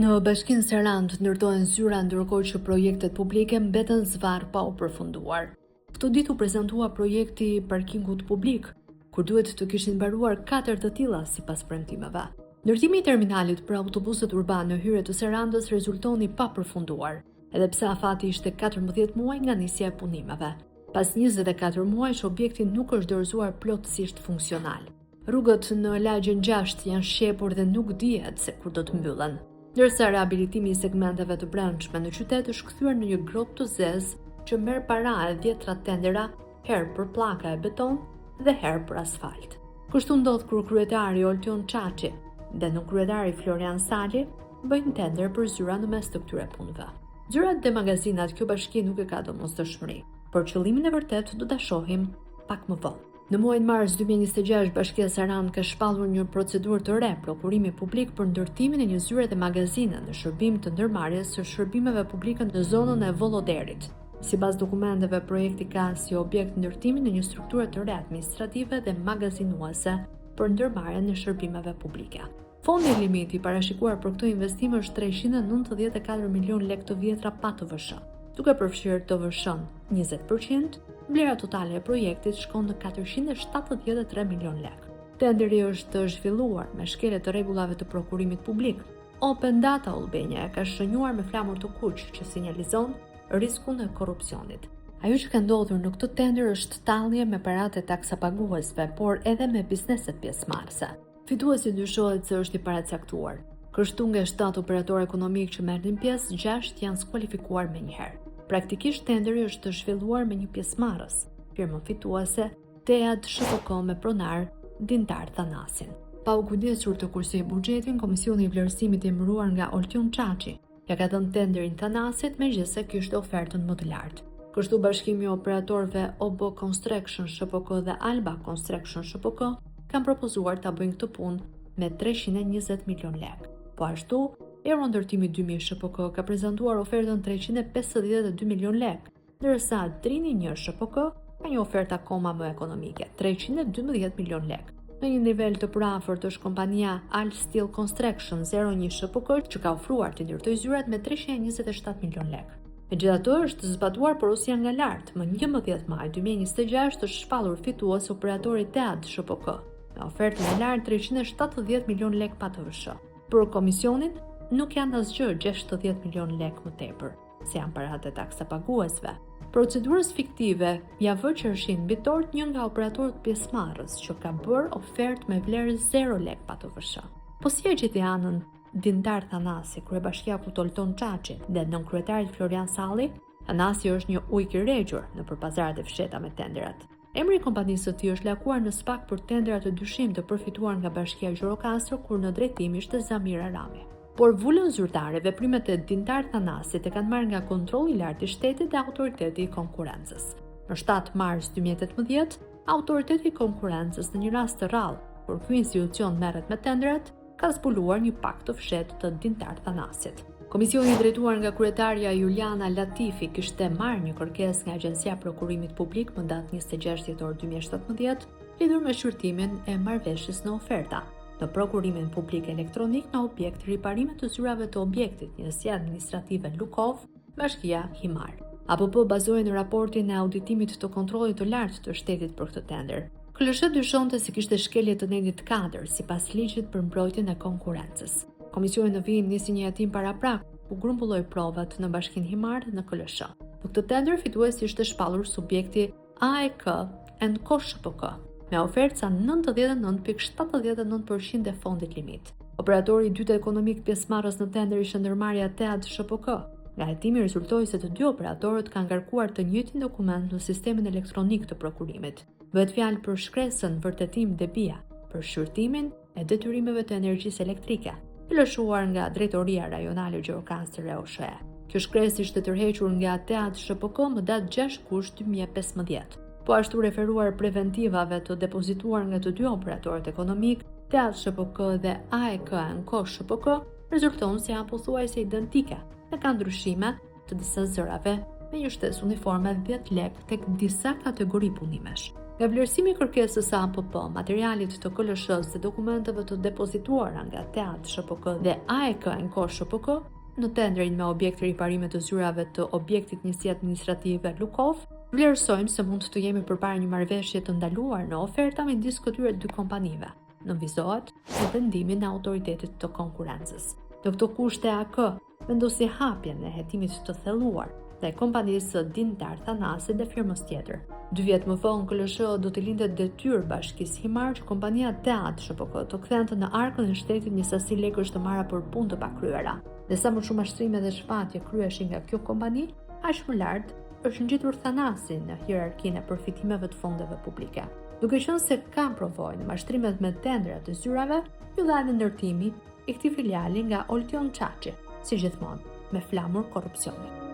Në Bashkinë Sarandë ndërtohen zyra ndërkohë që projektet publike mbeten zvarr pa u përfunduar. Këtë ditë u prezantua projekti i parkingut publik, kur duhet të kishin mbaruar 4 të tilla sipas premtimeve. Ndërtimi i terminalit për autobuset urbanë në hyrje të Sarandës rezultoni pa përfunduar, edhe pse afati ishte 14 muaj nga nisja e punimeve. Pas 24 muajsh objekti nuk është dorëzuar plotësisht funksional. Rrugët në lagjen 6 janë shqepur dhe nuk dihet se kur do të mbyllen. Ndërsa rehabilitimi i segmenteve të brendshme në qytet është kthyer në një grop të zezë që merr para e 10 tendera, herë për pllaka e beton dhe herë për asfalt. Kështu ndodh kur kryetari Oltion Çaçi dhe nuk kryetari Florian Sali bëjnë tender për zyra në mes të këtyre punëve. Zyrat dhe magazinat kjo bashki nuk e ka domosdoshmëri, por qëllimin e vërtet do ta shohim pak më vonë. Në muajin mars 2026, Bashkia Sarandë ka shpallur një procedurë të re prokurimi publik për ndërtimin e një zyre dhe magazine në shërbim të ndërmarrjes së shërbimeve publike në zonën e Volloderit. Sipas dokumenteve, projekti ka si objekt ndërtimin e një strukture të re administrative dhe magazinuese për ndërmarrjen e shërbimeve publike. Fondi limiti parashikuar për këtë investim është 394 milion lekë të vjetra pa TVSH, duke përfshirë TVSH-n 20%. Vlera totale e projektit shkon në 473 milion lekë. Tenderi është zhvilluar me shkelje të rregullave të prokurimit publik. Open Data Albania ka shënjuar me flamur të kuq që sinjalizon riskun e korrupsionit. Ajo që ka ndodhur në këtë tender është tallje me paratë e taksapaguesve, por edhe me bizneset pjesëmarrëse. Fituesi dyshohet se është i paracaktuar. Kështu nga 7 operatorë ekonomik që merrin pjesë, 6 janë skualifikuar menjëherë. Praktikisht tenderi është zhvilluar me një pjesëmarrës, firmën fituese TEAD SHPK me pronar Dintar Thanasin. Pa u kujdesur të kursej buxhetin, Komisioni i Vlerësimit i emëruar nga Oltion Çaçi ja ka dhënë tenderin Thanasit megjithëse kishte ofertën më të lartë. Kështu bashkimi i operatorëve OBO Construction SHPK dhe Alba Construction SHPK kanë propozuar ta bëjnë këtë punë me 320 milion lekë. Po ashtu, Eurondërtimi 2000 SHPK ka prezantuar ofertën 352 milion lekë, ndërsa Drini 1 SHPK ka një ofertë akoma më ekonomike, 312 milion lekë. Në një nivel të përafërt është kompania Al Steel Construction 01 SHPK që ka ofruar të ndërtojë zyrat me 327 milion lekë. Megjithatë, është zbatuar porosia nga lart. Më 11 maj 2026 është shpallur fitues operatori TEAD SHPK me ofertën e lartë 370 milion lekë pa TVSH. Për komisionin nuk janë asgjë 60 milion lekë më tepër, se janë paratë e taksapaguesve. Procedurës fiktive ja vë qershin mbi tort një nga operatorët pjesëmarrës që ka bërë ofertë me vlerë 0 lekë pa TVSH. Po si e gjeti anën Dintar Thanasi, kryebashkiaku Oltion Çaçi dhe nënkryetari Florian Salli? Thanasi është një ujk i rregjur nëpër pazaret e fshehta me tenderat. Emri i kompanisë së tij është lakuar në SPAK për tenderat të dyshim të përfituar nga Bashkia Gjirokastër kur në drejtim ishte Zamira Rami. Por vulën zyrtare veprimet e Dintar Thanasit e kanë marrë nga kontrolli i lartë i shtetit dhe autoriteti i konkurrencës. Në 7 mars 2018, autoriteti i konkurrencës në një rast të rrallë, kur ky institucion merret me tenderat, ka zbuluar një pakt të fshehtë të Dintar Thanasit. Komisioni i drejtuar nga kryetarja Juliana Latifi kishte marrë një kërkesë nga Agjencia e Prokurimit Publik më datë 26 dhjetor 2017, lidhur me shqyrtimin e marrëveshjes në oferta në prokurimin publik elektronik në objekt riparimet të zyrave të objektit Njësia Administrative Lukov, Bashkia Himar. APP bazohej në raportin e auditimit të kontrollit të lartë të shtetit për këtë tender. KLSH dyshonte se kishte shkelje të ndëndit kadër sipas ligjit për mbrojtjen e konkurrencës. Komisioni në vijim nisi një hetim paraprak ku grumbulloi provat në Bashkinë Himar dhe në KLSH. Në këtë tender fituesi ishte shpallur subjekti AEK & SHPK me ofertë sa 99.79% e fondit limit. Operatori i dytë ekonomik pjesëmarrës në tender ishte ndërmarrja TEAD SHPK. Nga hetimi rezultoi se të dy operatorët kanë ngarkuar të njëjtin dokument në sistemin elektronik të prokurimit. Bëhet fjalë për shkresën vërtetim debia për shqyrtimin e detyrimeve të energjisë elektrike, të lëshuar nga Drejtoria Rajonale Gjirokastër e OSHE. Kjo shkresë ishte tërhequr nga TEAD SHPK më datë 6 gusht 2015. Po ashtu referuar preventivave të depozituar nga të dy operatorët ekonomik, TEAD SHPK dhe AEK & SHPK, rezulton se janë pothuajse identike dhe kanë ndryshime të disa zërave me një shtesë uniforme 10 lekë tek disa kategori punimesh. Nga vlerësimi i kërkesës së APP, materialit të KLSH-s dhe dokumenteve të depozituara nga Teatri SHPK dhe AEK Enko SHPK në tendrin me objekt riparime të zyrave të objektit njësi administrative Lukov, vlerësojmë se mund të jemi përpara një marrëveshje të ndaluar në oferta midis këtyre dy kompanive. Nënvizohet në vendimin e autoritetit të konkurrencës. Në këto kushte AK vendosi hapjen e hetimit të thelluar ndaj kompanisë Dintar Thanasi dhe firmës tjetër. 2 vjet më vonë, KLSH do të lindet detyrë bashkisë Himar që kompania Teatri SHPK të kthente në arkën e shtetit një sasi lekësh të marra për punë të pakryera. Dhe sa më shumë mashtrime dhe shpatje kryeshin nga kjo kompani, aq më lart është ngjitur Thanasi në hierarkinë e përfitimeve të fondeve publike. Duke qenë se ka provojnë mashtrimet me tendrat të zyrave, filloi ndërtimi i këtij filiali nga Oltion Çaçi, si gjithmonë me flamur korrupsioni.